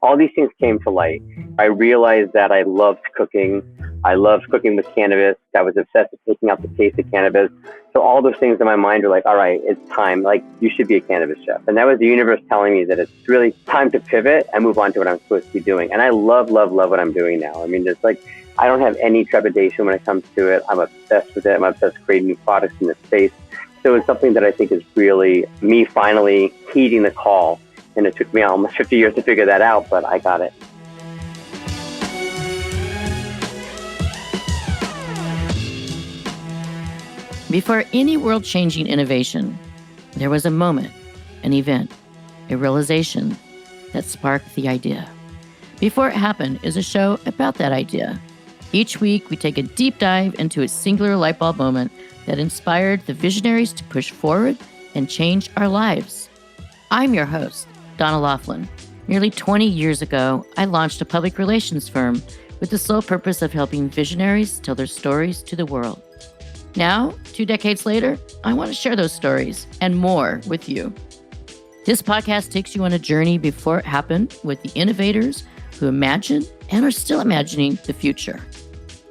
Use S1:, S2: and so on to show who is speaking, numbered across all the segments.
S1: all these things came to light. I realized that I loved cooking. I loved cooking with cannabis. I was obsessed with taking out the taste of cannabis. So all those things in my mind were like, all right, it's time. Like, you should be a cannabis chef. And that was the universe telling me that it's really time to pivot and move on to what I'm supposed to be doing. And I love what I'm doing now. I mean, it's like, I don't have any trepidation when it comes to it. I'm obsessed with it. I'm obsessed with creating new products in this space. So it's something that I think is really me finally heeding the call. And it took me almost 50 years to figure that out, but I got it.
S2: Before any world-changing innovation, there was a moment, an event, a realization that sparked the idea. Before It Happened is a show about that idea. Each week, we take a deep dive into a singular light bulb moment that inspired the visionaries to push forward and change our lives. I'm your host, Donna Loughlin. Nearly 20 years ago, I launched a public relations firm with the sole purpose of helping visionaries tell their stories to the world. Now, 2 decades later, I want to share those stories and more with you. This podcast takes you on a journey before it happened with the innovators who imagined and are still imagining the future.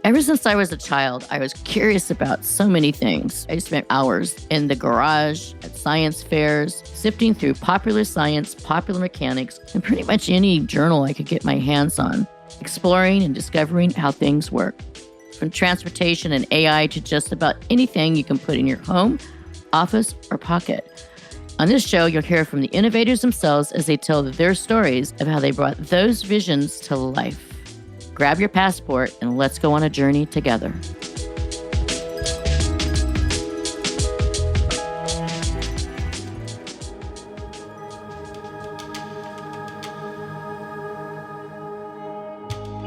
S2: Ever since I was a child, I was curious about so many things. I spent hours in the garage, at science fairs, sifting through popular science, popular mechanics, and pretty much any journal I could get my hands on, exploring and discovering how things work. From transportation and AI to just about anything you can put in your home, office, or pocket. On this show, you'll hear from the innovators themselves as they tell their stories of how they brought those visions to life. Grab your passport and let's go on a journey together.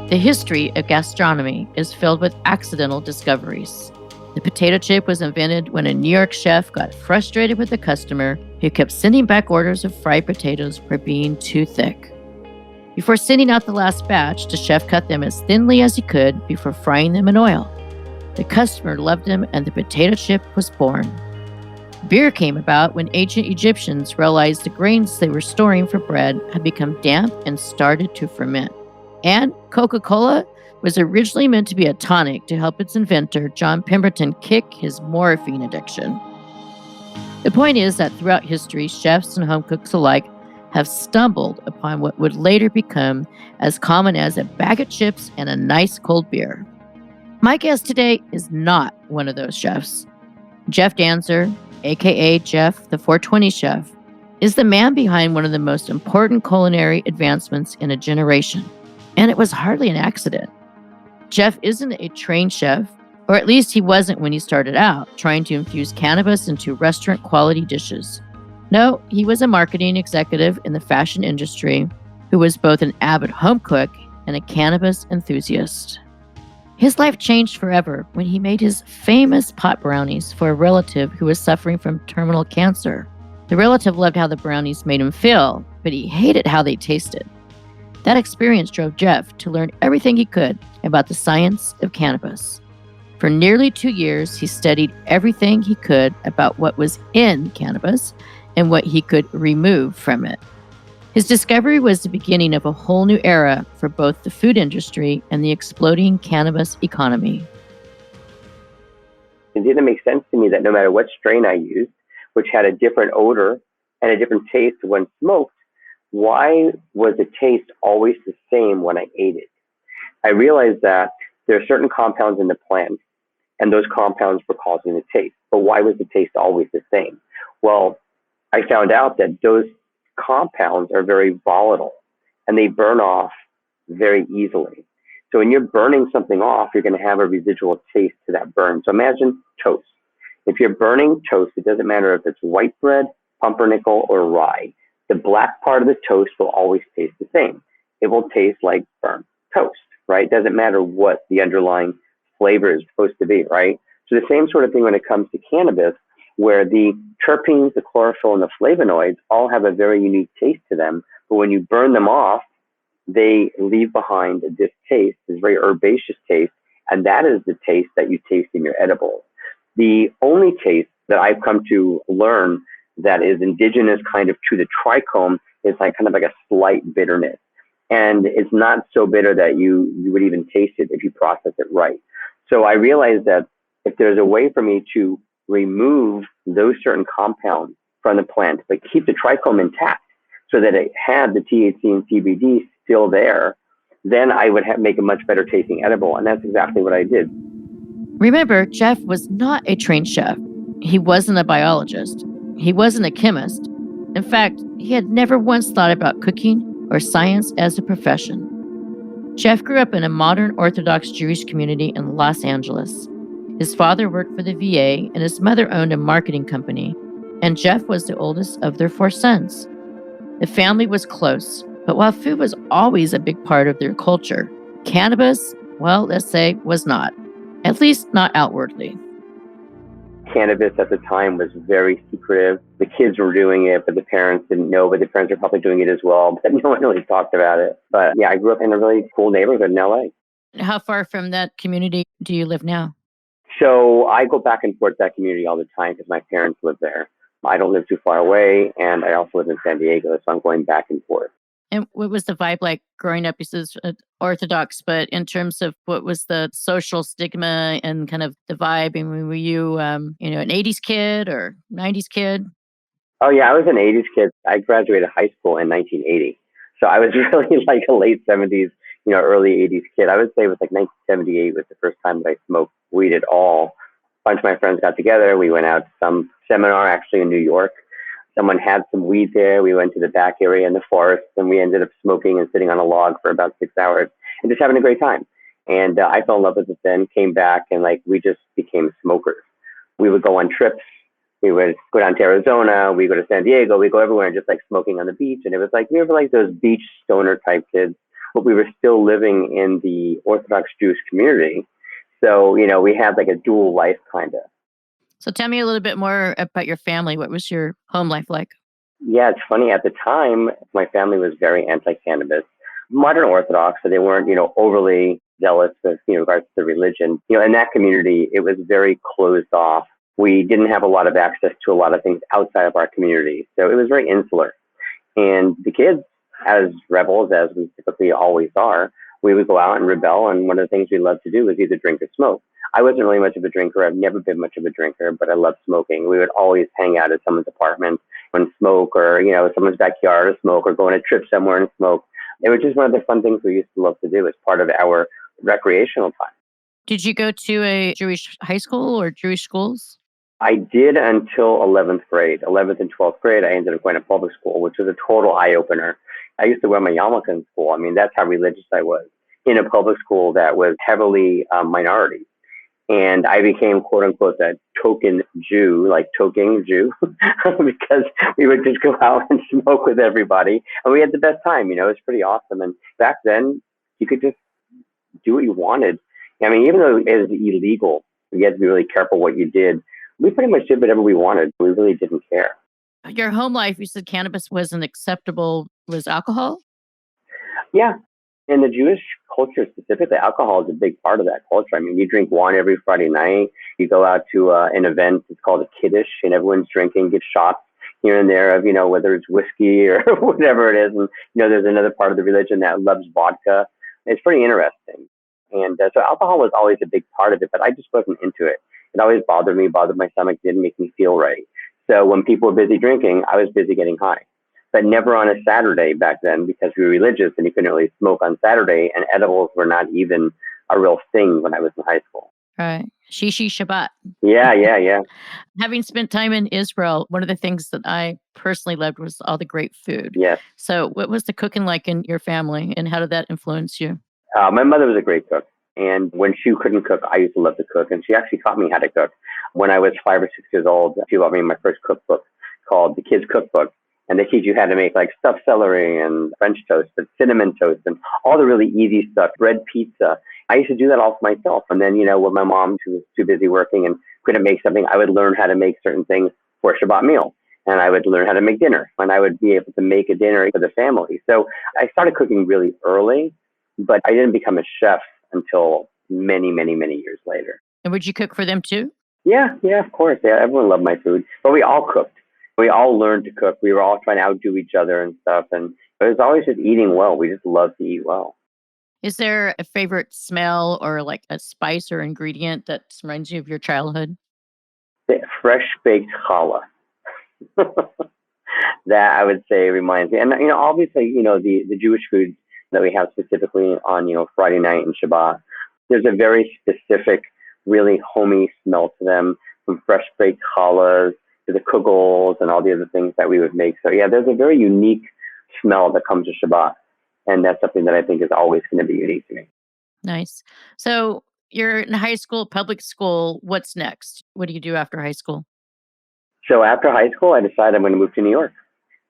S2: The history of gastronomy is filled with accidental discoveries. The potato chip was invented when a New York chef got frustrated with a customer who kept sending back orders of fried potatoes for being too thick. Before sending out the last batch, the chef cut them as thinly as he could before frying them in oil. The customer loved them and the potato chip was born. Beer came about when ancient Egyptians realized the grains they were storing for bread had become damp and started to ferment. And Coca-Cola was originally meant to be a tonic to help its inventor, John Pemberton, kick his morphine addiction. The point is that throughout history, chefs and home cooks alike have stumbled upon what would later become as common as a bag of chips and a nice cold beer. My guest today is not one of those chefs. Jeff Danzer, aka Jeff the 420 Chef, is the man behind one of the most important culinary advancements in a generation. And it was hardly an accident. Jeff isn't a trained chef, or at least he wasn't when he started out, trying to infuse cannabis into restaurant-quality dishes. No, he was a marketing executive in the fashion industry who was both an avid home cook and a cannabis enthusiast. His life changed forever when he made his famous pot brownies for a relative who was suffering from terminal cancer. The relative loved how the brownies made him feel, but he hated how they tasted. That experience drove Jeff to learn everything he could about the science of cannabis. For nearly 2 years, he studied everything he could about what was in cannabis and what he could remove from it. His discovery was the beginning of a whole new era for both the food industry and the exploding cannabis economy.
S1: It didn't make sense to me that no matter what strain I used, which had a different odor and a different taste when smoked, why was the taste always the same when I ate it? I realized that there are certain compounds in the plant, and those compounds were causing the taste. But why was the taste always the same? Well, I found out that those compounds are very volatile, and they burn off very easily. So when you're burning something off, you're going to have a residual taste to that burn. So imagine toast. If you're burning toast, it doesn't matter if it's white bread, pumpernickel, or rye. The black part of the toast will always taste the same. It will taste like burnt toast, right? It doesn't matter what the underlying flavor is supposed to be, right? So the same sort of thing when it comes to cannabis, where the terpenes, the chlorophyll, and the flavonoids all have a very unique taste to them. But when you burn them off, they leave behind this taste, this very herbaceous taste, and that is the taste that you taste in your edibles. The only taste that I've come to learn that is indigenous kind of to the trichome is like kind of like a slight bitterness. And it's not so bitter that you would even taste it if you process it right. So I realized that if there's a way for me to remove those certain compounds from the plant, but keep the trichome intact so that it had the THC and CBD still there, then I would make a much better tasting edible. And that's exactly what I did.
S2: Remember, Jeff was not a trained chef. He wasn't a biologist. He wasn't a chemist. In fact, he had never once thought about cooking or science as a profession. Jeff grew up in a modern Orthodox Jewish community in Los Angeles. His father worked for the VA and his mother owned a marketing company, and Jeff was the oldest of their 4 sons. The family was close, but while food was always a big part of their culture, cannabis, well, let's say, was not, at least not outwardly.
S1: Cannabis at the time was very secretive. The kids were doing it, but the parents didn't know, but the parents were probably doing it as well, but no one really talked about it. But yeah, I grew up in a really cool neighborhood in LA.
S2: How far from that community do you live now?
S1: So I go back and forth to that community all the time because my parents live there. I don't live too far away, and I also live in San Diego, so I'm going back and forth.
S2: And what was the vibe like growing up? You said Orthodox, but in terms of what was the social stigma and kind of the vibe? I mean, were you, an 80s kid or 90s kid?
S1: Oh, yeah, I was an 80s kid. I graduated high school in 1980. So I was really like a late 70s, early 80s kid. I would say it was like 1978 was the first time that I smoked weed at all. A bunch of my friends got together. We went out to some seminar actually in New York. Someone had some weed there. We went to the DAQRI in the forest, and we ended up smoking and sitting on a log for about 6 hours and just having a great time. And I fell in love with it then, came back, and we just became smokers. We would go on trips. We would go down to Arizona. We go to San Diego. We go everywhere and just smoking on the beach. And it was we were those beach stoner type kids, but we were still living in the Orthodox Jewish community. So, we had a dual life kind of.
S2: So tell me a little bit more about your family. What was your home life like?
S1: Yeah, it's funny. At the time, my family was very anti-cannabis, modern Orthodox, so they weren't, overly zealous with regards to the religion. In that community, it was very closed off. We didn't have a lot of access to a lot of things outside of our community, so it was very insular. And the kids, as rebels, as we typically always are, we would go out and rebel. And one of the things we loved to do was either drink or smoke. I wasn't really much of a drinker. I've never been much of a drinker, but I loved smoking. We would always hang out at someone's apartment and smoke, or, someone's backyard and smoke, or go on a trip somewhere and smoke. It was just one of the fun things we used to love to do as part of our recreational time.
S2: Did you go to a Jewish high school or Jewish schools?
S1: I did until 11th grade. 11th and 12th grade, I ended up going to public school, which was a total eye-opener. I used to wear my yarmulke in school. I mean, that's how religious I was, in a public school that was heavily minority. And I became, quote unquote, a token Jew, token Jew, because we would just go out and smoke with everybody. And we had the best time, it was pretty awesome. And back then, you could just do what you wanted. I mean, even though it was illegal, you had to be really careful what you did. We pretty much did whatever we wanted. We really didn't care.
S2: Your home life, you said cannabis wasn't acceptable. Was alcohol?
S1: Yeah. In the Jewish culture specifically, alcohol is a big part of that culture. I mean, you drink wine every Friday night. You go out to an event, it's called a kiddush, and everyone's drinking, get shots here and there of, whether it's whiskey or whatever it is. And, there's another part of the religion that loves vodka. It's pretty interesting. And so alcohol was always a big part of it, but I just wasn't into it. It always bothered me, bothered my stomach, didn't make me feel right. So when people were busy drinking, I was busy getting high. But never on a Saturday back then, because we were religious and you couldn't really smoke on Saturday, and edibles were not even a real thing when I was in high school.
S2: Right. Shishi Shabbat.
S1: Yeah.
S2: Having spent time in Israel, one of the things that I personally loved was all the great food.
S1: Yes.
S2: So what was the cooking like in your family, and how did that influence you?
S1: My mother was a great cook. And when she couldn't cook, I used to love to cook. And she actually taught me how to cook. When I was 5 or 6 years old, she bought me my first cookbook called The Kids Cookbook. And they teach you how to make stuffed celery and French toast and cinnamon toast and all the really easy stuff, bread pizza. I used to do that all for myself. And then, when my mom, who was too busy working and couldn't make something, I would learn how to make certain things for a Shabbat meal. And I would learn how to make dinner. And I would be able to make a dinner for the family. So I started cooking really early, but I didn't become a chef until many, many, many years later.
S2: And would you cook for them too?
S1: Yeah, of course. Yeah, everyone loved my food. But we all cooked. We all learned to cook. We were all trying to outdo each other and stuff. And it was always just eating well. We just loved to eat well.
S2: Is there a favorite smell or like a spice or ingredient that reminds you of your childhood?
S1: The fresh baked challah. That I would say reminds me. And, obviously, the Jewish foods that we have specifically on, Friday night and Shabbat, there's a very specific, really homey smell to them, from fresh baked challahs to the kugels and all the other things that we would make. So, yeah, there's a very unique smell that comes to Shabbat. And that's something that I think is always going to be unique to me.
S2: Nice. So you're in high school, public school. What's next? What do you do after high school?
S1: So after high school, I decided I'm going to move to New York.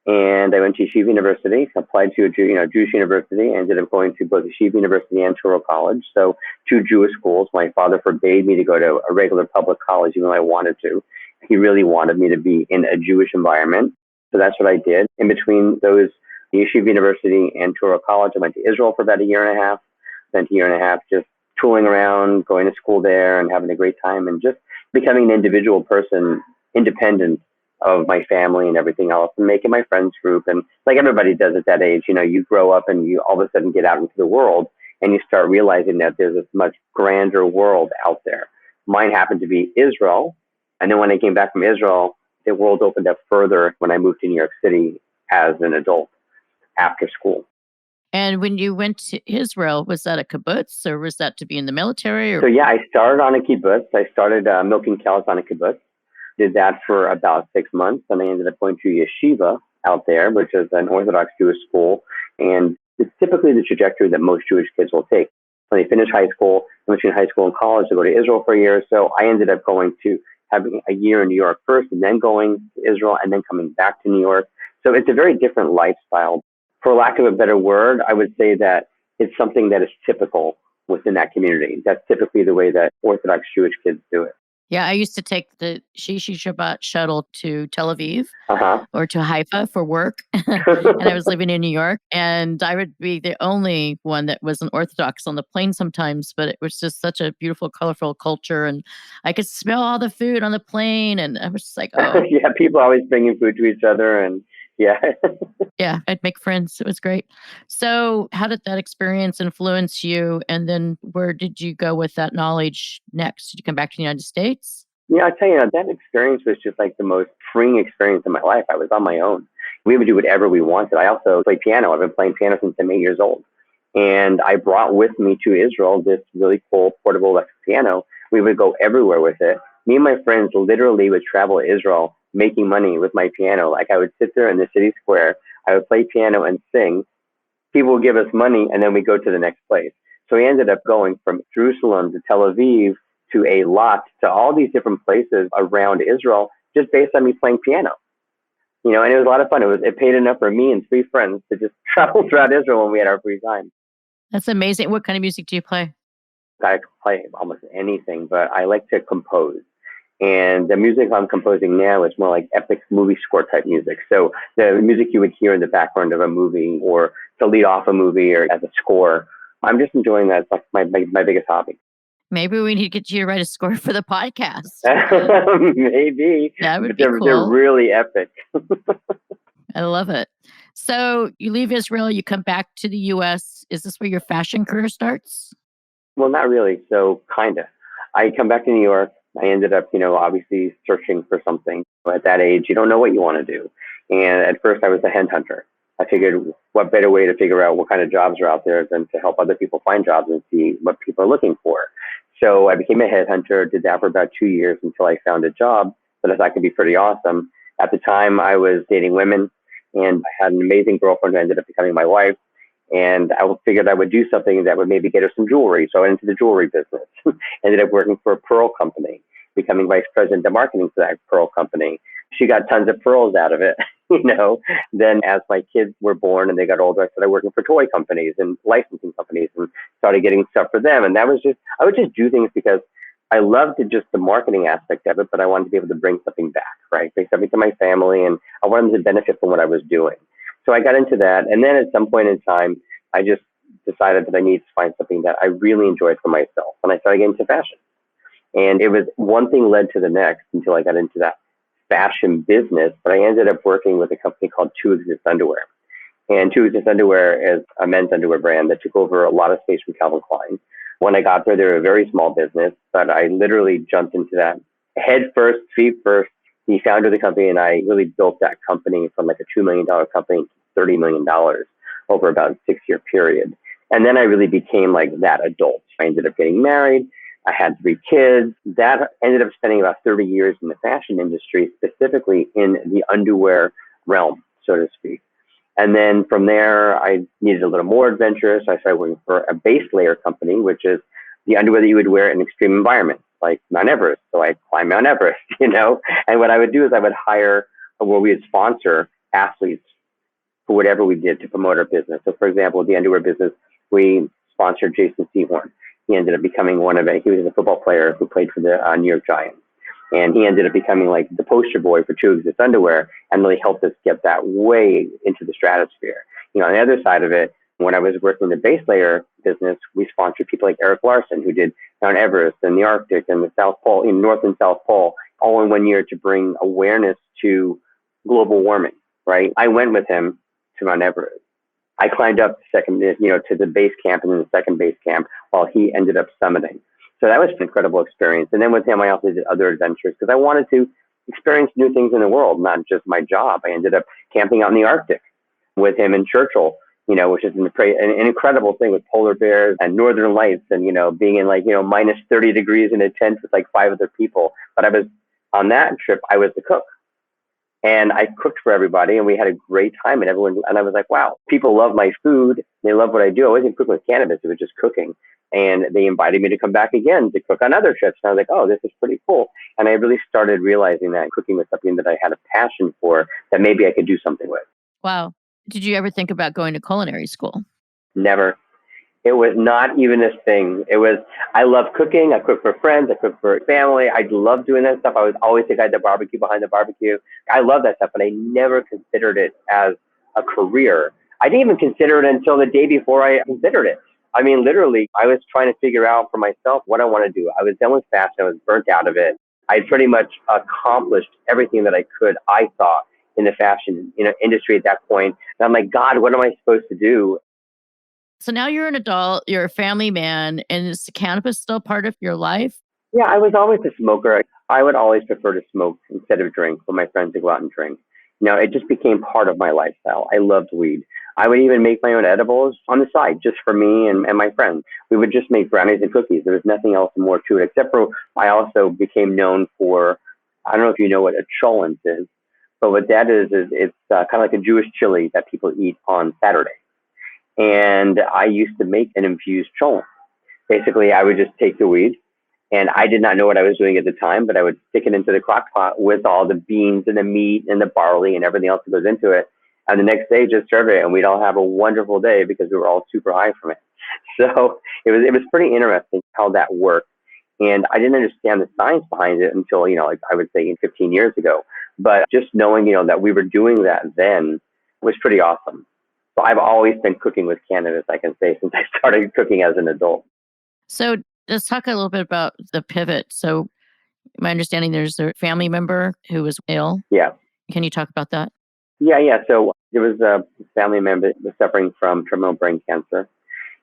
S1: And I went to Yeshiva University, applied to a Jewish university. I ended up going to both Yeshiva University and Touro College, so two Jewish schools. My father forbade me to go to a regular public college, even though I wanted to. He really wanted me to be in a Jewish environment, so that's what I did. In between those, Yeshiva University and Touro College, I went to Israel for about a year and a half, spent a year and a half just tooling around, going to school there and having a great time and just becoming an individual person, independent of my family and everything else, and making my friends group. And like everybody does at that age, you grow up and you all of a sudden get out into the world and you start realizing that there's this much grander world out there. Mine happened to be Israel. And then when I came back from Israel, the world opened up further when I moved to New York City as an adult after school.
S2: And when you went to Israel, was that a kibbutz or was that to be in the military? Or?
S1: So yeah, I started on a kibbutz. I started milking cows on a kibbutz. Did that for about 6 months, and I ended up going to yeshiva out there, which is an Orthodox Jewish school. And it's typically the trajectory that most Jewish kids will take. When they finish high school, in between high school and college, they go to Israel for a year. So I ended up going to having a year in New York first, and then going to Israel, and then coming back to New York. So it's a very different lifestyle. For lack of a better word, I would say that it's something that is typical within that community. That's typically the way that Orthodox Jewish kids do it.
S2: Yeah, I used to take the Shishi Shabbat shuttle to Tel Aviv
S1: Uh-huh.
S2: or to Haifa for work. And I was living in New York, and I would be the only one that wasn't Orthodox on the plane sometimes, but it was just such a beautiful, colorful culture. And I could smell all the food on the plane. And I was just like, oh.
S1: Yeah, people always bringing food to each other. And yeah.
S2: Yeah, I'd make friends. It was great. So how did that experience influence you? And then where did you go with that knowledge next? Did you come back to the United States?
S1: Yeah, I tell you, that experience was just like the most freeing experience in my life. I was on my own. We would do whatever we wanted. I also play piano. I've been playing piano since I'm 8 years old. And I brought with me to Israel this really cool portable electric piano. We would go everywhere with it. Me and my friends literally would travel to Israel making money with my piano. Like I would sit there in the city square. I would play piano and sing. People would give us money, and then we go to the next place. So we ended up going from Jerusalem to Tel Aviv to Eilat to all these different places around Israel just based on me playing piano. And it was a lot of fun. It paid enough for me and 3 friends to just travel throughout Israel when we had our free time.
S2: That's amazing. What kind of music do you play?
S1: I play almost anything, but I like to compose. And the music I'm composing now is more like epic movie score type music. So the music you would hear in the background of a movie or to lead off a movie or as a score, I'm just enjoying that. It's like my biggest hobby.
S2: Maybe we need to get you to write a score for the podcast.
S1: Maybe.
S2: That would
S1: But
S2: be
S1: they're
S2: cool.
S1: really epic.
S2: I love it. So you leave Israel, you come back to the U.S. Is this where your fashion career starts?
S1: Well, not really. So kind of. I come back to New York. I ended up, obviously searching for something. At that age, you don't know what you want to do. And at first I was a headhunter. I figured what better way to figure out what kind of jobs are out there than to help other people find jobs and see what people are looking for. So I became a headhunter, did that for about 2 years until I found a job that I thought could be pretty awesome. At the time, I was dating women, and I had an amazing girlfriend who ended up becoming my wife. And I figured I would do something that would maybe get her some jewelry. So I went into the jewelry business. Ended up working for a pearl company, becoming vice president of marketing for that pearl company. She got tons of pearls out of it, Then as my kids were born and they got older, I started working for toy companies and licensing companies and started getting stuff for them. And I would just do things because I loved the marketing aspect of it, but I wanted to be able to bring something back, right? Bring something to my family, and I wanted them to benefit from what I was doing. So I got into that. And then at some point in time, I just decided that I needed to find something that I really enjoyed for myself. And I started getting into fashion. And it was one thing led to the next until I got into that fashion business, but I ended up working with a company called Two Exist Underwear. And Two Exist Underwear is a men's underwear brand that took over a lot of space from Calvin Klein. When I got there, they were a very small business, but I literally jumped into that head first, feet first. The founder of the company and I really built that company from like a $2 million company to $30 million over about a 6-year period. And then I really became like that adult. I ended up getting married. I had 3 kids. That ended up spending about 30 years in the fashion industry, specifically in the underwear realm, so to speak. And then from there, I needed a little more adventure. So I started working for a base layer company, which is the underwear that you would wear in extreme environments, like Mount Everest. So I climbed Mount Everest, and what I would do is I would hire, or we would sponsor athletes for whatever we did to promote our business. So for example, the underwear business, we sponsored Jason Sehorn. He ended up becoming he was a football player who played for the New York Giants. And he ended up becoming like the poster boy for Two Exist Underwear and really helped us get that way into the stratosphere. On the other side of it, when I was working in the base layer business, we sponsored people like Eric Larson, who did Mount Everest and the Arctic and the South Pole, in North and South Pole, all in 1 year to bring awareness to global warming, right? I went with him to Mount Everest. I climbed up to the base camp and then the second base camp while he ended up summiting. So that was an incredible experience. And then with him, I also did other adventures because I wanted to experience new things in the world, not just my job. I ended up camping out in the Arctic with him in Churchill, which is an incredible thing with polar bears and northern lights and, being in minus 30 degrees in a tent with like 5 other people. But on that trip, I was the cook. And I cooked for everybody, and we had a great time. And I was like, wow, people love my food. They love what I do. I wasn't cooking with cannabis; it was just cooking. And they invited me to come back again to cook on other trips. And I was like, oh, this is pretty cool. And I really started realizing that cooking was something that I had a passion for, that maybe I could do something with.
S2: Wow. Did you ever think about going to culinary school?
S1: Never. It was not even a thing. I love cooking. I cook for friends. I cook for family. I love doing that stuff. I was always the guy at the barbecue, behind the barbecue. I love that stuff, but I never considered it as a career. I didn't even consider it until the day before I considered it. I mean, literally, I was trying to figure out for myself what I want to do. I was done with fashion. I was burnt out of it. I pretty much accomplished everything that I could, I thought, in the fashion industry at that point. And I'm like, God, what am I supposed to do?
S2: So now you're an adult, you're a family man, and is cannabis still part of your life?
S1: Yeah, I was always a smoker. I would always prefer to smoke instead of drink when my friends would go out and drink. It just became part of my lifestyle. I loved weed. I would even make my own edibles on the side just for me and my friends. We would just make brownies and cookies. There was nothing else more to it, except for I also became known for, I don't know if you know what a cholent is, but what that is it's kind of like a Jewish chili that people eat on Saturday. And I used to make an infused cholent. Basically, I would just take the weed, and I did not know what I was doing at the time, but I would stick it into the crock pot with all the beans and the meat and the barley and everything else that goes into it. And the next day, just serve it, and we'd all have a wonderful day because we were all super high from it. So it was pretty interesting how that worked. And I didn't understand the science behind it until, like I would say 15 years ago. But just knowing, that we were doing that then was pretty awesome. So I've always been cooking with cannabis, I can say, since I started cooking as an adult.
S2: So let's talk a little bit about the pivot. So my understanding, there's a family member who was ill.
S1: Yeah.
S2: Can you talk about that?
S1: Yeah. So there was a family member that was suffering from terminal brain cancer.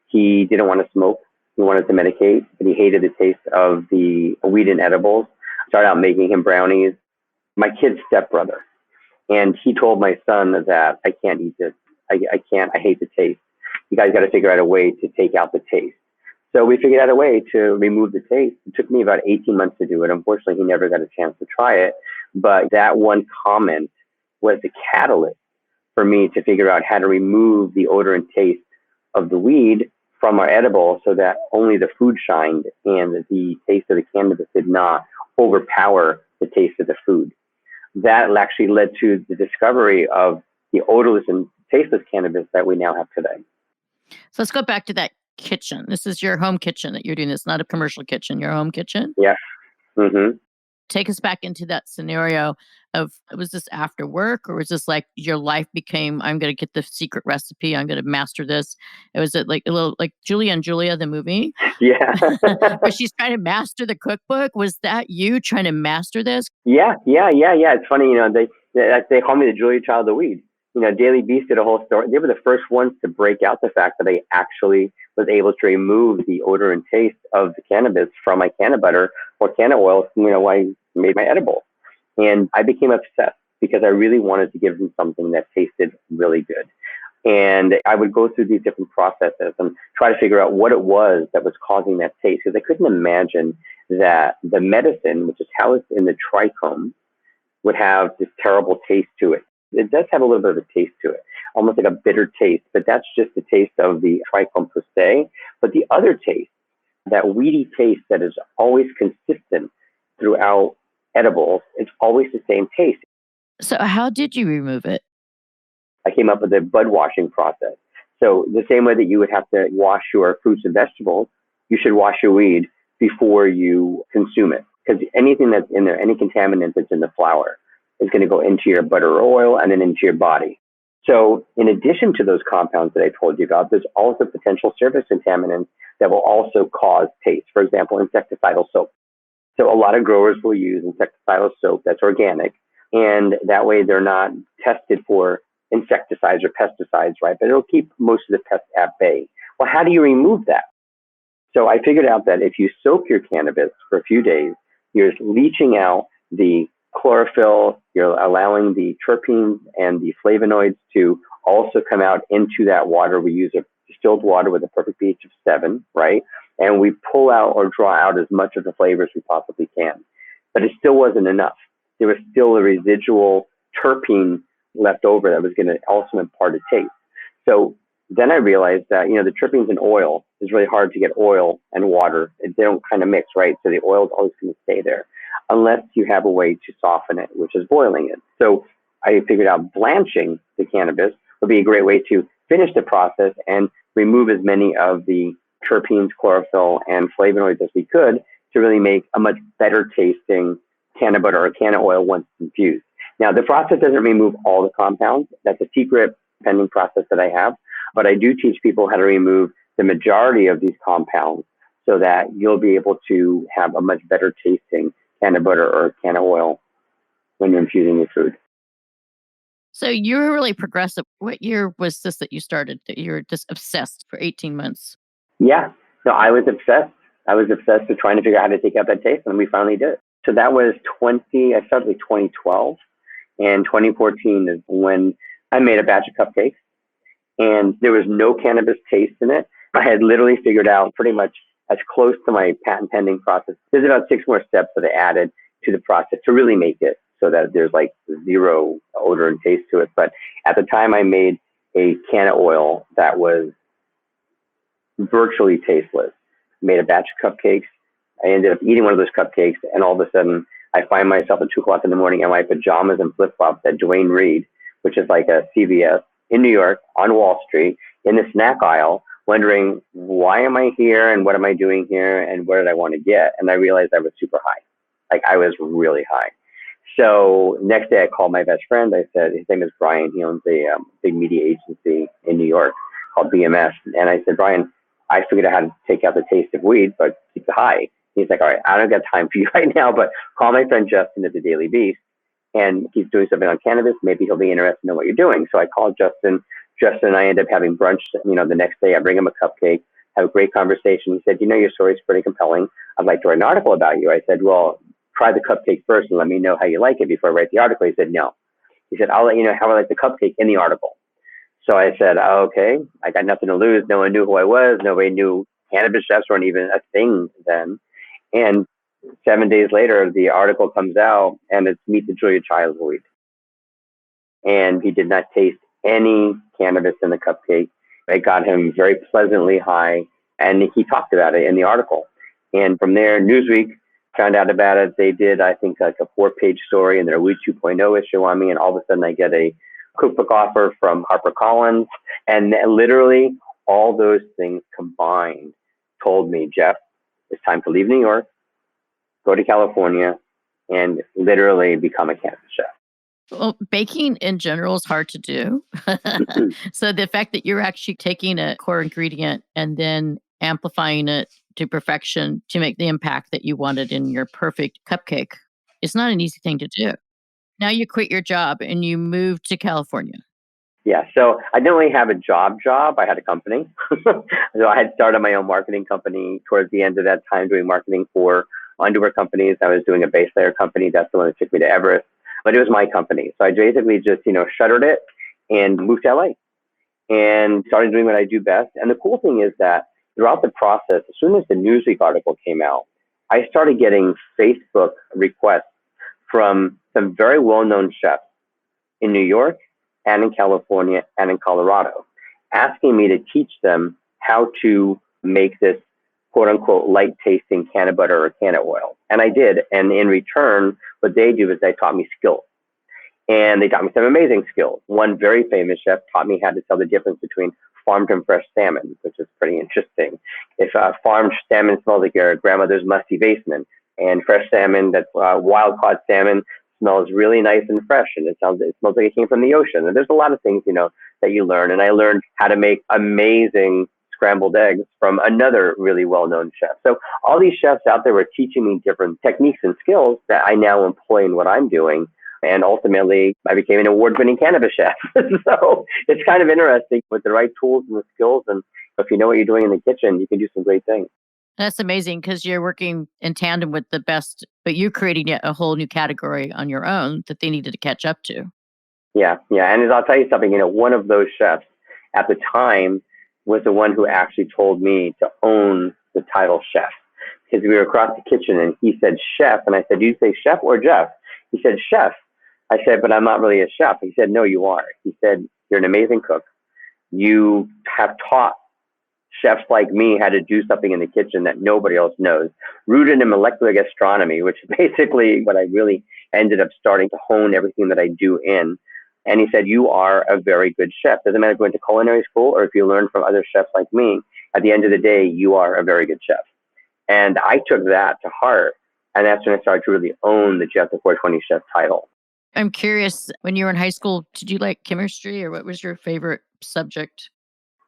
S1: He didn't want to smoke. He wanted to medicate, but he hated the taste of the weed and edibles. Started out making him brownies. My kid's stepbrother. And he told my son that I can't eat this. I can't. I hate the taste. You guys got to figure out a way to take out the taste. So we figured out a way to remove the taste. It took me about 18 months to do it. Unfortunately, he never got a chance to try it. But that one comment was the catalyst for me to figure out how to remove the odor and taste of the weed from our edible so that only the food shined and the taste of the cannabis did not overpower the taste of the food. That actually led to the discovery of the odorless and tasteless cannabis that we now have today.
S2: So let's go back to that kitchen. This is your home kitchen that you're doing. It's not a commercial kitchen, your home kitchen?
S1: Yeah. Mm-hmm.
S2: Take us back into that scenario of, was this after work, or was this like your life became, I'm going to get the secret recipe, I'm going to master this? Was it like a little like Julia and Julia, the movie,
S1: Yeah.
S2: where she's trying to master the cookbook? Was that you trying to master this?
S1: Yeah. It's funny, they call me the Julia Child of the Weed. Daily Beast did a whole story. They were the first ones to break out the fact that I actually was able to remove the odor and taste of the cannabis from my canna butter or canna oil, I made my edible. And I became obsessed because I really wanted to give them something that tasted really good. And I would go through these different processes and try to figure out what it was that was causing that taste, because I couldn't imagine that the medicine, which is housed in the trichome, would have this terrible taste to it. It does have a little bit of a taste to it, almost like a bitter taste, but that's just the taste of the trichome per se. But the other taste, that weedy taste that is always consistent throughout edibles, it's always the same taste.
S2: So how did you remove it?
S1: I came up with a bud washing process. So the same way that you would have to wash your fruits and vegetables, you should wash your weed before you consume it. Because anything that's in there, any contaminant that's in the flower, is going to go into your butter or oil and then into your body. So in addition to those compounds that I told you about, there's also potential surface contaminants that will also cause taste. For example, insecticidal soap. So a lot of growers will use insecticidal soap that's organic, and that way they're not tested for insecticides or pesticides, right? But it'll keep most of the pests at bay. Well, how do you remove that? So I figured out that if you soak your cannabis for a few days, you're leaching out the chlorophyll, you're allowing the terpenes and the flavonoids to also come out into that water. We use a distilled water with a perfect pH of 7, right? And we pull out or draw out as much of the flavors we possibly can. But it still wasn't enough. There was still a residual terpene left over that was going to also impart a taste. So then I realized that, the terpenes in oil is really hard to get oil and water. They don't kind of mix, right? So the oil is always going to stay there unless you have a way to soften it, which is boiling it. So I figured out blanching the cannabis would be a great way to finish the process and remove as many of the terpenes, chlorophyll, and flavonoids as we could to really make a much better tasting canna butter or canna oil once infused. Now, the process doesn't remove all the compounds. That's a secret pending process that I have. But I do teach people how to remove the majority of these compounds so that you'll be able to have a much better tasting canna butter or canna oil when you're infusing your food.
S2: So you were really progressive. What year was this that you started, that you were just obsessed for 18 months?
S1: Yeah. So I was obsessed. I was obsessed with trying to figure out how to take out that taste, and we finally did it. So that was I started like 2012, and 2014 is when I made a batch of cupcakes, and there was no cannabis taste in it. I had literally figured out pretty much as close to my patent pending process. There's about 6 more steps that I added to the process to really make it so that there's like zero odor and taste to it. But at the time I made a canna oil that was virtually tasteless. Made a batch of cupcakes. I ended up eating one of those cupcakes, and all of a sudden I find myself at 2 o'clock in the morning in my pajamas and flip-flops at Duane Reade, which is like a CVS in New York on Wall Street in the snack aisle, wondering why am I here and what am I doing here and what did I want to get? And I realized I was super high. Like I was really high. So next day I called my best friend. I said, his name is Brian. He owns a big media agency in New York called BMS. And I said, Brian, I figured out how to take out the taste of weed, but keep the high. He's like, all right, I don't got time for you right now, but call my friend Justin at the Daily Beast, and he's doing something on cannabis. Maybe he'll be interested in what you're doing. So I called Justin. Justin and I ended up having brunch, the next day. I bring him a cupcake, have a great conversation. He said, your story is pretty compelling. I'd like to write an article about you. I said, well, try the cupcake first and let me know how you like it before I write the article. He said, no. He said, I'll let you know how I like the cupcake in the article. So I said, oh, okay, I got nothing to lose. No one knew who I was. Nobody knew cannabis chefs weren't even a thing then. And 7 days later, the article comes out and it's Meet the Julia Child weed. And he did not taste any cannabis in the cupcake. It got him very pleasantly high. And he talked about it in the article. And from there, Newsweek found out about it. They did, I think, like a 4-page story in their Weed 2.0 issue on me. And all of a sudden I get a cookbook offer from HarperCollins. And literally all those things combined told me, Jeff, it's time to leave New York, go to California, and literally become a cannabis chef.
S2: Well, baking in general is hard to do. So the fact that you're actually taking a core ingredient and then amplifying it to perfection to make the impact that you wanted in your perfect cupcake is not an easy thing to do. Now you quit your job and you moved to California.
S1: Yeah, so I didn't really have a job. I had a company. So I had started my own marketing company towards the end of that time, doing marketing for underwear companies. I was doing a base layer company. That's the one that took me to Everest. But it was my company. So I basically just, shuttered it and moved to LA and started doing what I do best. And the cool thing is that throughout the process, as soon as the Newsweek article came out, I started getting Facebook requests from some very well-known chefs in New York and in California and in Colorado, asking me to teach them how to make this quote unquote light tasting canna butter or canna oil. And I did. And in return, what they do is they taught me skills. And they taught me some amazing skills. One very famous chef taught me how to tell the difference between farmed and fresh salmon, which is pretty interesting. If farmed salmon smells like your grandmother's musty basement, and fresh salmon, that's wild caught salmon, smells really nice and fresh, and it smells like it came from the ocean. And there's a lot of things, that you learn. And I learned how to make amazing scrambled eggs from another really well-known chef. So all these chefs out there were teaching me different techniques and skills that I now employ in what I'm doing. And ultimately, I became an award-winning cannabis chef. So it's kind of interesting with the right tools and the skills. And if you know what you're doing in the kitchen, you can do some great things.
S2: That's amazing because you're working in tandem with the best, but you're creating yet a whole new category on your own that they needed to catch up to.
S1: Yeah. And I'll tell you something, one of those chefs at the time was the one who actually told me to own the title chef, because we were across the kitchen and he said chef. And I said, do you say chef or Jeff? He said, chef. I said, but I'm not really a chef. He said, no, you are. He said, you're an amazing cook. You have taught chefs like me how to do something in the kitchen that nobody else knows, rooted in molecular gastronomy, which is basically what I really ended up starting to hone everything that I do in. And he said, you are a very good chef. Doesn't matter going to culinary school or if you learn from other chefs like me, at the end of the day, you are a very good chef. And I took that to heart. And that's when I started to really own the Jeff the 420 Chef title.
S2: I'm curious, when you were in high school, did you like chemistry or what was your favorite subject?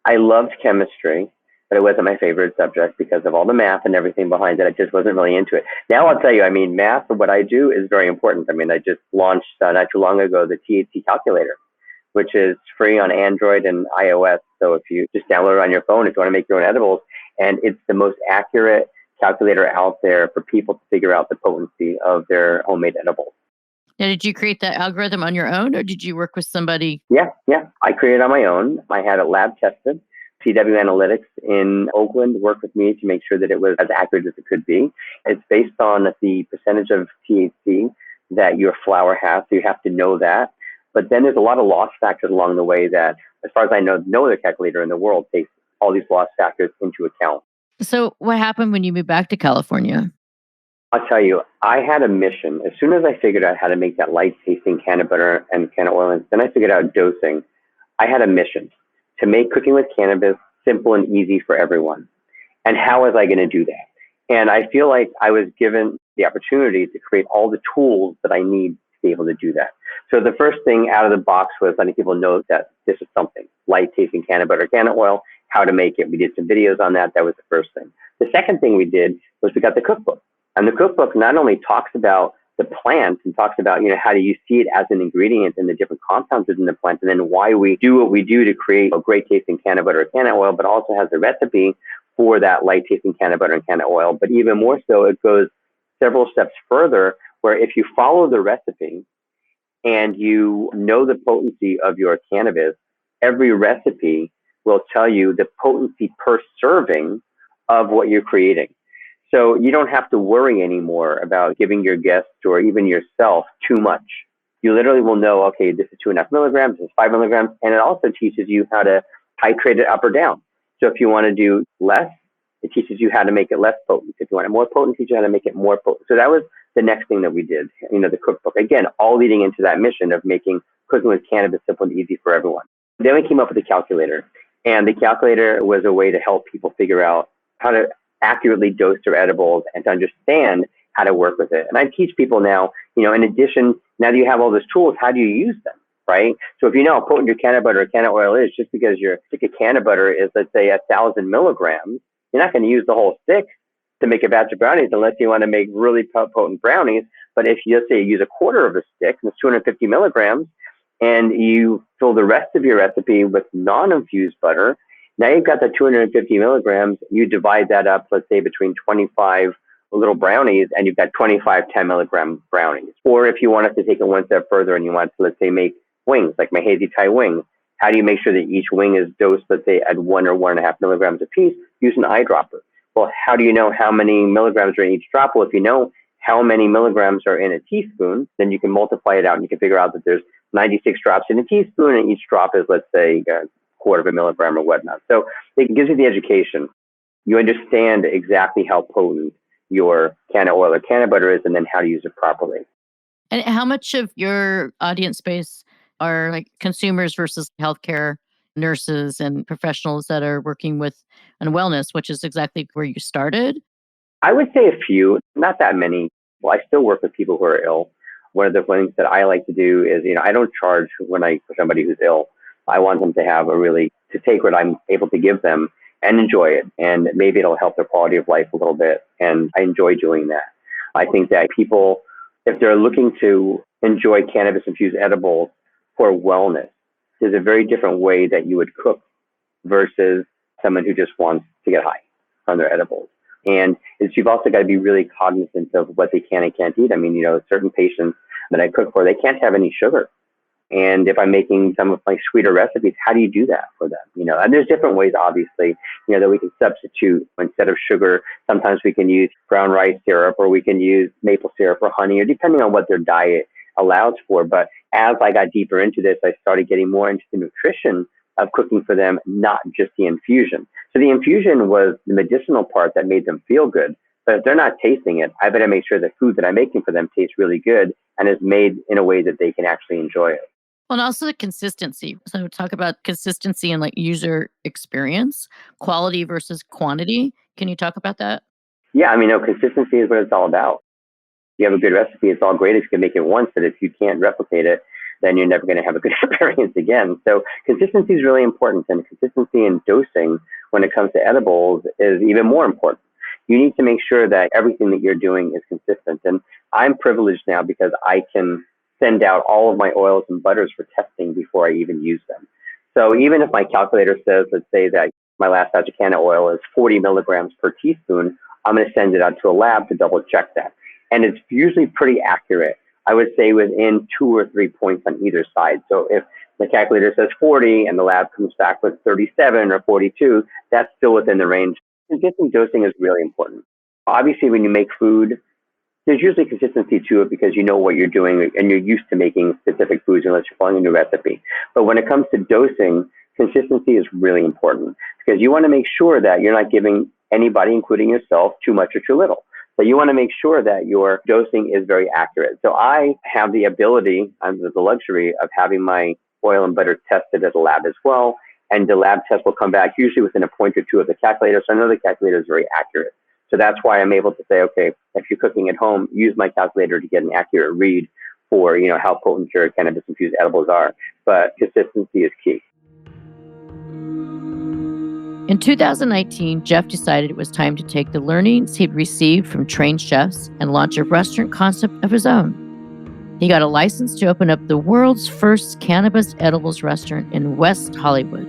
S1: I loved chemistry, but it wasn't my favorite subject because of all the math and everything behind it. I just wasn't really into it. Now I'll tell you, math for what I do is very important. I just launched not too long ago the THC calculator, which is free on Android and iOS. So if you just download it on your phone, if you want to make your own edibles, and it's the most accurate calculator out there for people to figure out the potency of their homemade edibles.
S2: Now, did you create that algorithm on your own or did you work with somebody?
S1: Yeah. I created it on my own. I had it lab tested. CW Analytics in Oakland worked with me to make sure that it was as accurate as it could be. It's based on the percentage of THC that your flower has, so you have to know that. But then there's a lot of loss factors along the way that, as far as I know, no other calculator in the world takes all these loss factors into account.
S2: So what happened when you moved back to California?
S1: I'll tell you, I had a mission. As soon as I figured out how to make that light tasting canna butter and canna oil, and then I figured out dosing, I had a mission to make cooking with cannabis simple and easy for everyone. And how was I going to do that? And I feel like I was given the opportunity to create all the tools that I need to be able to do that. So the first thing out of the box was letting people know that this is something, light tasting canna butter, canna oil, how to make it. We did some videos on that. That was the first thing. The second thing we did was we got the cookbook. And the cookbook not only talks about the plant and talks about, how do you see it as an ingredient and the different compounds within the plant, and then why we do what we do to create a great tasting canna butter or canna oil, but also has a recipe for that light tasting canna butter and canna oil. But even more so, it goes several steps further, where if you follow the recipe and you know the potency of your cannabis, every recipe will tell you the potency per serving of what you're creating. So you don't have to worry anymore about giving your guests or even yourself too much. You literally will know, okay, this is 2.5 milligrams, this is 5 milligrams, and it also teaches you how to titrate it up or down. So if you want to do less, it teaches you how to make it less potent. If you want it more potent, it teaches you how to make it more potent. So that was the next thing that we did, the cookbook. Again, all leading into that mission of making cooking with cannabis simple and easy for everyone. Then we came up with a calculator, and the calculator was a way to help people figure out how to accurately dose their edibles and to understand how to work with it. And I teach people now, in addition, now that you have all those tools, how do you use them? Right? So if you know how potent your canna butter or canna oil is, just because your stick of canna butter is, let's say, 1,000 milligrams, you're not going to use the whole stick to make a batch of brownies unless you want to make really potent brownies. But if you, let's say, you use a quarter of a stick, and it's 250 milligrams, and you fill the rest of your recipe with non-infused butter, now you've got the 250 milligrams. You divide that up, let's say, between 25 little brownies, and you've got 25 10 milligram brownies. Or if you want us to take it one step further and you want to, let's say, make wings, like my hazy Thai wings, how do you make sure that each wing is dosed, let's say, at 1 or 1.5 milligrams a piece? Use an eyedropper. Well, how do you know how many milligrams are in each drop? Well, if you know how many milligrams are in a teaspoon, then you can multiply it out and you can figure out that there's 96 drops in a teaspoon, and each drop is, let's say, a quarter of a milligram or whatnot. So it gives you the education. You understand exactly how potent your canna oil or canna butter is, and then how to use it properly.
S2: And how much of your audience base are like consumers versus healthcare nurses and professionals that are working with on wellness, which is exactly where you started?
S1: I would say a few, not that many. Well, I still work with people who are ill. One of the things that I like to do is, I don't charge for somebody who's ill. I want them to take what I'm able to give them and enjoy it. And maybe it'll help their quality of life a little bit. And I enjoy doing that. I think that people, if they're looking to enjoy cannabis-infused edibles for wellness, there's a very different way that you would cook versus someone who just wants to get high on their edibles. And you've also got to be really cognizant of what they can and can't eat. I mean, certain patients that I cook for, they can't have any sugar. And if I'm making some of my sweeter recipes, how do you do that for them? And there's different ways, obviously, that we can substitute instead of sugar. Sometimes we can use brown rice syrup, or we can use maple syrup or honey, or depending on what their diet allows for. But as I got deeper into this, I started getting more into the nutrition of cooking for them, not just the infusion. So the infusion was the medicinal part that made them feel good. But if they're not tasting it, I better make sure the food that I'm making for them tastes really good and is made in a way that they can actually enjoy it.
S2: Well, and also the consistency. So talk about consistency and like user experience, quality versus quantity. Can you talk about that?
S1: Yeah, consistency is what it's all about. If you have a good recipe, it's all great if you can make it once, but if you can't replicate it, then you're never going to have a good experience again. So consistency is really important, and consistency in dosing when it comes to edibles is even more important. You need to make sure that everything that you're doing is consistent. And I'm privileged now because I can send out all of my oils and butters for testing before I even use them. So even if my calculator says, let's say that my last batch of canna oil is 40 milligrams per teaspoon, I'm going to send it out to a lab to double check that. And it's usually pretty accurate. I would say within 2 or 3 points on either side. So if the calculator says 40 and the lab comes back with 37 or 42, that's still within the range. Consistent dosing is really important. Obviously, when you make food, there's usually consistency to it because you know what you're doing and you're used to making specific foods unless you're following a new recipe. But when it comes to dosing, consistency is really important because you want to make sure that you're not giving anybody, including yourself, too much or too little. So you want to make sure that your dosing is very accurate. So I have the ability, the luxury of having my oil and butter tested at a lab as well. And the lab test will come back usually within a point or two of the calculator. So I know the calculator is very accurate. So that's why I'm able to say, okay, if you're cooking at home, use my calculator to get an accurate read for, how potent your cannabis-infused edibles are. But consistency is key.
S2: In 2019, Jeff decided it was time to take the learnings he'd received from trained chefs and launch a restaurant concept of his own. He got a license to open up the world's first cannabis edibles restaurant in West Hollywood.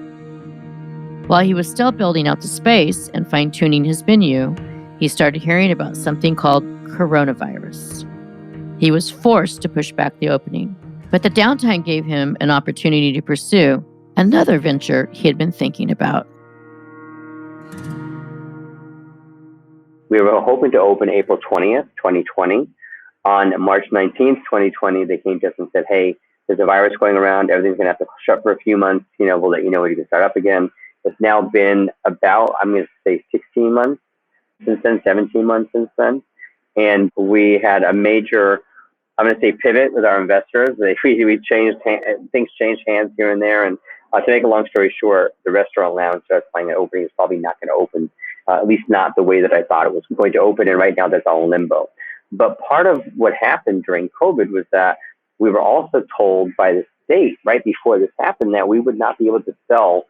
S2: While he was still building out the space and fine-tuning his menu, he started hearing about something called coronavirus. He was forced to push back the opening, but the downtime gave him an opportunity to pursue another venture he had been thinking about.
S1: We were hoping to open April 20th, 2020. On March 19th, 2020, they came to us and said, hey, there's a virus going around. Everything's going to have to shut for a few months. We'll let you know when you can start up again. It's now been about, I'm going to say 16 months since then, 17 months since then. And we had a major, I'm going to say, pivot with our investors. We changed, things changed hands here and there. And to make a long story short, the restaurant lounge that's planning on opening is probably not going to open, at least not the way that I thought it was going to open. And right now that's all in limbo. But part of what happened during COVID was that we were also told by the state right before this happened that we would not be able to sell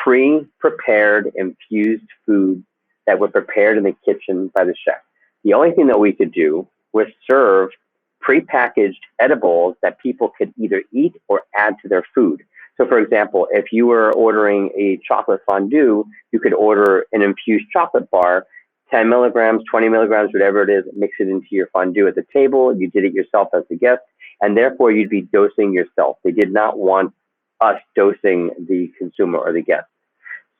S1: pre-prepared infused foods that were prepared in the kitchen by the chef. The only thing that we could do was serve pre-packaged edibles that people could either eat or add to their food. So for example, if you were ordering a chocolate fondue, you could order an infused chocolate bar, 10 milligrams, 20 milligrams, whatever it is, mix it into your fondue at the table. You did it yourself as a guest, and therefore you'd be dosing yourself. They did not want us dosing the consumer or the guest.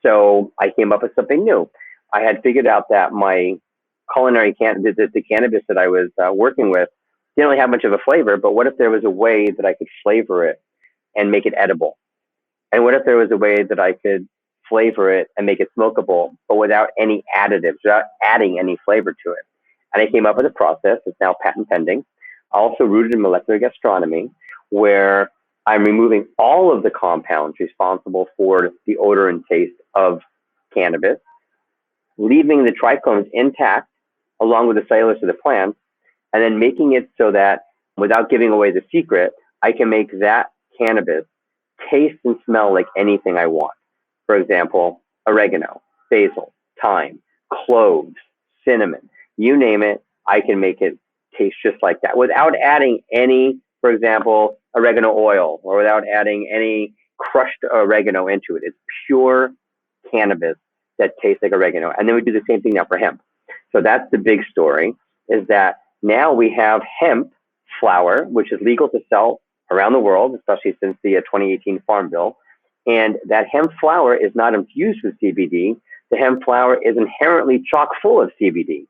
S1: So I came up with something new. I had figured out that my culinary the cannabis that I was working with didn't really have much of a flavor, but what if there was a way that I could flavor it and make it edible? And what if there was a way that I could flavor it and make it smokable, but without any additives, without adding any flavor to it? And I came up with a process that's now patent pending, also rooted in molecular gastronomy, where I'm removing all of the compounds responsible for the odor and taste of cannabis, leaving the trichomes intact along with the cellulose of the plant, and then making it so that without giving away the secret, I can make that cannabis taste and smell like anything I want. For example, oregano, basil, thyme, cloves, cinnamon, you name it, I can make it taste just like that without adding any, for example, oregano oil, or without adding any crushed oregano into it. It's pure cannabis that tastes like oregano. And then we do the same thing now for hemp. So that's the big story, is that now we have hemp flower, which is legal to sell around the world, especially since the 2018 Farm Bill. And that hemp flower is not infused with CBD. The hemp flower is inherently chock full of CBD.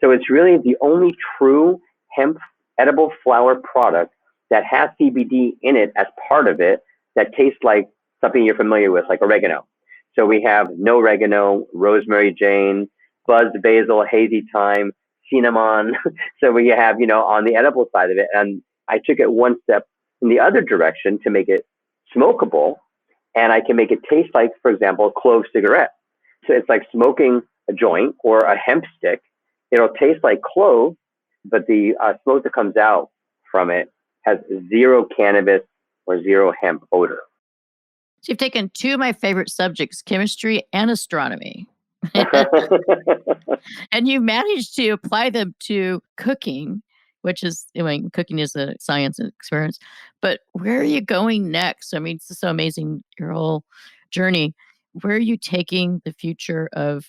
S1: So it's really the only true hemp edible flower product that has CBD in it as part of it that tastes like something you're familiar with, like oregano. So we have no oregano, rosemary Jane, buzzed basil, hazy thyme, cinnamon. So we have, on the edible side of it. And I took it one step in the other direction to make it smokable. And I can make it taste like, for example, a clove cigarette. So it's like smoking a joint or a hemp stick. It'll taste like clove, but the smoke that comes out from it has zero cannabis or zero hemp odor.
S2: So you've taken two of my favorite subjects, chemistry and astronomy. And you've managed to apply them to cooking, which is, cooking is a science and experience. But where are you going next? I mean, it's so amazing, your whole journey. Where are you taking the future of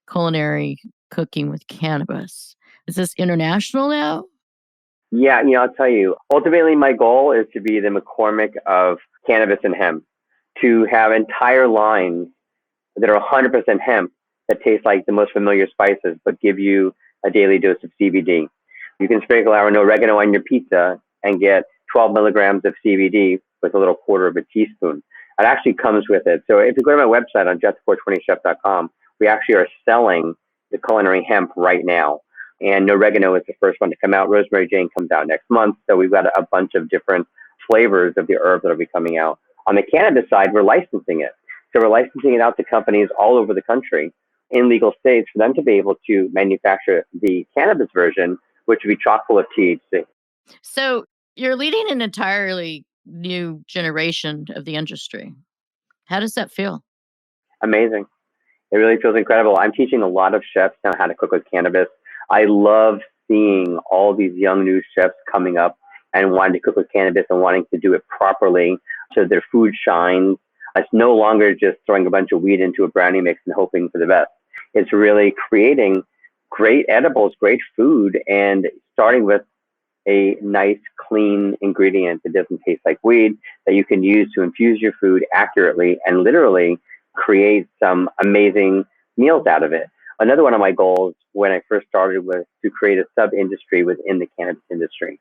S2: culinary cooking with cannabis? Is this international now?
S1: Yeah, I'll tell you, ultimately my goal is to be the McCormick of cannabis and hemp, to have entire lines that are 100% hemp that taste like the most familiar spices, but give you a daily dose of CBD. You can sprinkle our oregano on your pizza and get 12 milligrams of CBD with a little quarter of a teaspoon. It actually comes with it. So if you go to my website on just420chef.com, we actually are selling the culinary hemp right now. And oregano is the first one to come out. Rosemary Jane comes out next month. So we've got a bunch of different flavors of the herbs that will be coming out. On the cannabis side, we're licensing it. So we're licensing it out to companies all over the country in legal states for them to be able to manufacture the cannabis version, which would be chock full of THC.
S2: So you're leading an entirely new generation of the industry. How does that feel?
S1: Amazing. It really feels incredible. I'm teaching a lot of chefs now how to cook with cannabis. I love seeing all these young new chefs coming up and wanting to cook with cannabis and wanting to do it properly so their food shines. It's no longer just throwing a bunch of weed into a brownie mix and hoping for the best. It's really creating great edibles, great food, and starting with a nice, clean ingredient that doesn't taste like weed that you can use to infuse your food accurately and literally create some amazing meals out of it. Another one of my goals when I first started was to create a sub-industry within the cannabis industry.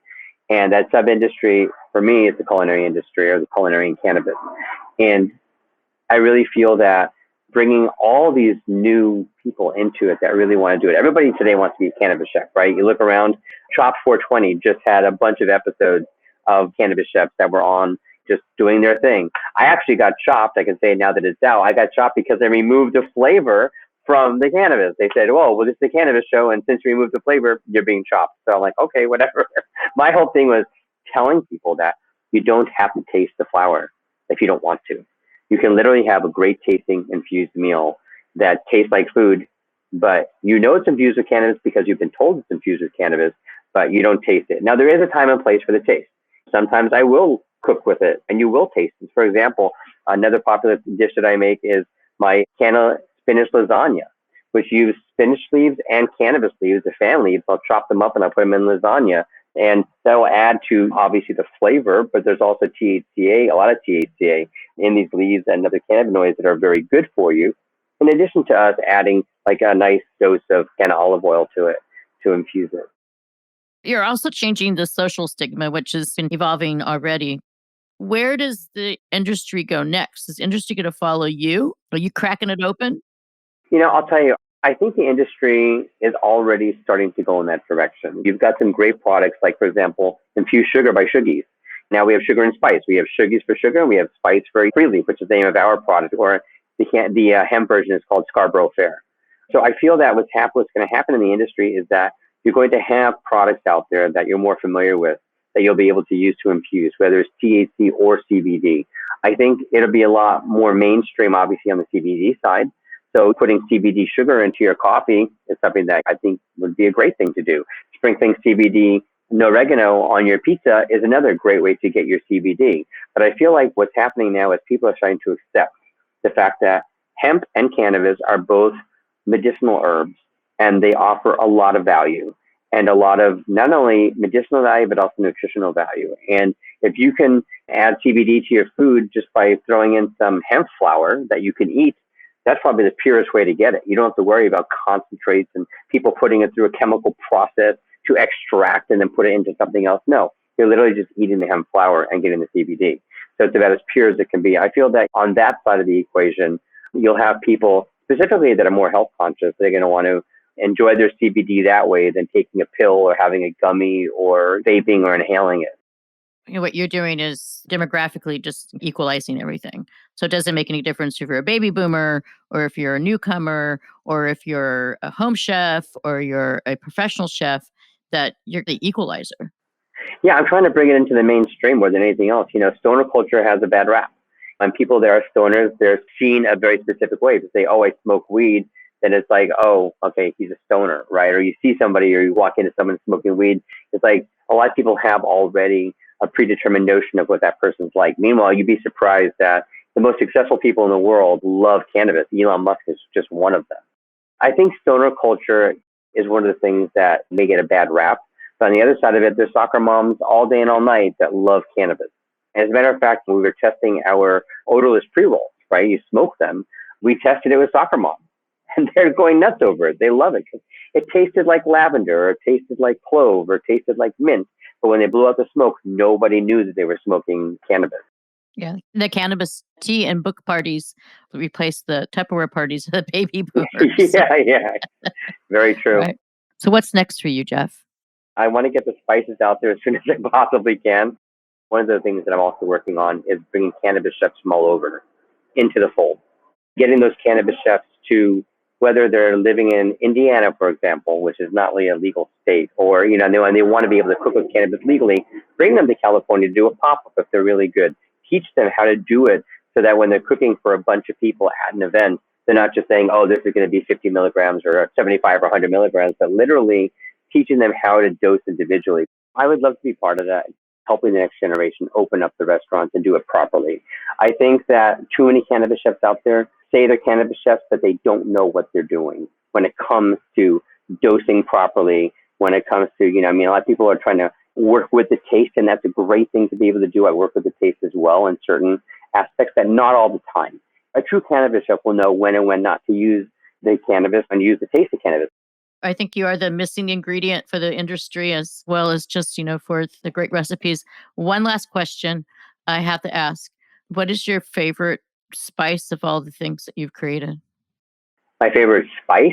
S1: And that sub-industry, for me, is the culinary industry, or the culinary and cannabis. And I really feel that bringing all these new people into it that really want to do it. Everybody today wants to be a cannabis chef, right? You look around, Chop 420 just had a bunch of episodes of cannabis chefs that were on just doing their thing. I actually got chopped. I can say now that it's out. I got chopped because I removed the flavor from the cannabis. They said, "Well, this is the cannabis show, and since we removed the flavor, you're being chopped." So I'm like, okay, whatever. My whole thing was telling people that you don't have to taste the flower if you don't want to. You can literally have a great tasting infused meal that tastes like food, but you know it's infused with cannabis because you've been told it's infused with cannabis, but you don't taste it. Now, there is a time and place for the taste. Sometimes I will cook with it and you will taste it. For example, another popular dish that I make is my canna spinach lasagna, which use spinach leaves and cannabis leaves, the fan leaves. I'll chop them up and I'll put them in lasagna. And that will add to obviously the flavor, but there's also THCA, a lot of THCA in these leaves and other cannabinoids that are very good for you. In addition to us adding like a nice dose of canna olive oil to it to infuse it.
S2: You're also changing the social stigma, which has been evolving already. Where does the industry go next? Is the industry going to follow you? Are you cracking it open?
S1: I'll tell you, I think the industry is already starting to go in that direction. You've got some great products, like, for example, infused sugar by Shuggies. Now we have sugar and spice. We have Shuggies for sugar, and we have spice for Freely, which is the name of our product, or the hemp version is called Scarborough Fair. So I feel that what's going to happen in the industry is that you're going to have products out there that you're more familiar with that you'll be able to use to infuse, whether it's THC or CBD. I think it'll be a lot more mainstream, obviously, on the CBD side. So putting CBD sugar into your coffee is something that I think would be a great thing to do. Sprinkling CBD no oregano on your pizza is another great way to get your CBD. But I feel like what's happening now is people are starting to accept the fact that hemp and cannabis are both medicinal herbs, and they offer a lot of value and a lot of not only medicinal value, but also nutritional value. And if you can add CBD to your food just by throwing in some hemp flour that you can eat, that's probably the purest way to get it. You don't have to worry about concentrates and people putting it through a chemical process to extract and then put it into something else. No, you're literally just eating the hemp flour and getting the CBD. So it's about as pure as it can be. I feel that on that side of the equation, you'll have people specifically that are more health conscious. They're going to want to enjoy their CBD that way than taking a pill or having a gummy or vaping or inhaling it.
S2: What you're doing is demographically just equalizing everything. So it doesn't make any difference if you're a baby boomer or if you're a newcomer or if you're a home chef or you're a professional chef, that you're the equalizer.
S1: Yeah, I'm trying to bring it into the mainstream more than anything else. Stoner culture has a bad rap. And people that are stoners, they're seen a very specific way. To say, oh, I smoke weed, then it's like, oh, okay, he's a stoner, right? Or you see somebody or you walk into someone smoking weed, it's like a lot of people have already a predetermined notion of what that person's like. Meanwhile, you'd be surprised that the most successful people in the world love cannabis. Elon Musk is just one of them. I think stoner culture is one of the things that may get a bad rap. But on the other side of it, there's soccer moms all day and all night that love cannabis. As a matter of fact, when we were testing our odorless pre-rolls, right? You smoke them. We tested it with soccer moms, and they're going nuts over it. They love it because it tasted like lavender, or it tasted like clove, or it tasted like mint. But when they blew out the smoke, nobody knew that they were smoking cannabis.
S2: Yeah. The cannabis tea and book parties replaced the Tupperware parties of the baby boomers.
S1: Yeah. Very true.
S2: Right. So what's next for you, Jeff?
S1: I want to get the spices out there as soon as I possibly can. One of the things that I'm also working on is bringing cannabis chefs from all over into the fold. Getting those cannabis chefs to, whether they're living in Indiana, for example, which is not really a legal state, or, and they want to be able to cook with cannabis legally, bring them to California to do a pop-up if they're really good. Teach them how to do it so that when they're cooking for a bunch of people at an event, they're not just saying, oh, this is going to be 50 milligrams or 75 or 100 milligrams, but literally teaching them how to dose individually. I would love to be part of that, helping the next generation open up the restaurants and do it properly. I think that too many cannabis chefs out there say they're cannabis chefs, but they don't know what they're doing when it comes to dosing properly, when it comes to, a lot of people are trying to work with the taste, and that's a great thing to be able to do. I work with the taste as well in certain aspects, but not all the time. A true cannabis chef will know when and when not to use the cannabis and use the taste of cannabis.
S2: I think you are the missing ingredient for the industry as well as just, for the great recipes. One last question I have to ask. What is your favorite spice of all the things that you've created?
S1: My favorite spice?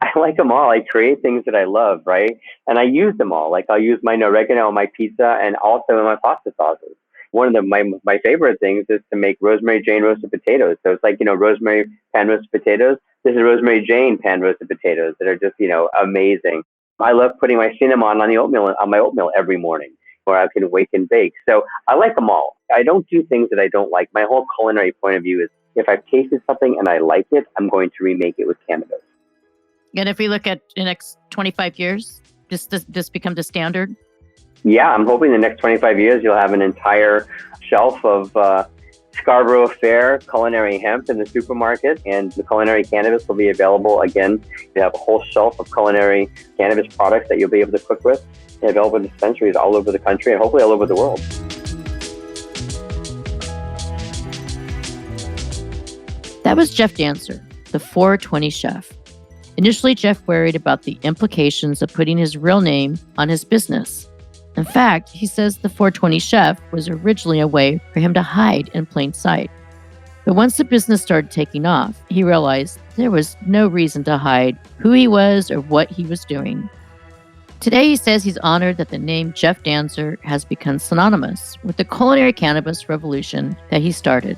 S1: I like them all. I create things that I love, right? And I use them all. Like I'll use my oregano on my pizza and also in my pasta sauces. one of my favorite things is to make Rosemary Jane roasted potatoes. So it's like, rosemary pan roasted potatoes. This is Rosemary Jane pan roasted potatoes that are just, amazing. I love putting my cinnamon on my oatmeal every morning, or I can wake and bake. So I like them all. I don't do things that I don't like. My whole culinary point of view is if I've tasted something and I like it, I'm going to remake it with cannabis.
S2: And if we look at the next 25 years, this become the standard?
S1: Yeah, I'm hoping the next 25 years you'll have an entire shelf of Scarborough Fair culinary hemp in the supermarket, and the culinary cannabis will be available again. You have a whole shelf of culinary cannabis products that you'll be able to cook with, and available in dispensaries all over the country and hopefully all over the world.
S2: That was Jeff Dancer, the 420 chef. Initially, Jeff worried about the implications of putting his real name on his business. In fact, he says the 420 chef was originally a way for him to hide in plain sight. But once the business started taking off, he realized there was no reason to hide who he was or what he was doing. Today, he says he's honored that the name Jeff Dancer has become synonymous with the culinary cannabis revolution that he started.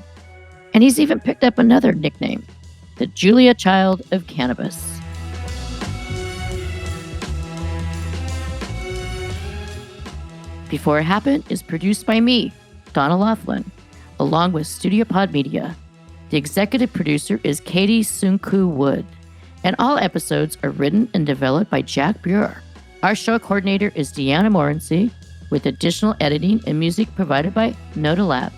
S2: And he's even picked up another nickname, the Julia Child of Cannabis. Before It Happened is produced by me, Donna Loughlin, along with Studio Pod Media. The executive producer is Katie Sunku Wood, and all episodes are written and developed by Jack Buer. Our show coordinator is Deanna Morency, with additional editing and music provided by Noda Lab.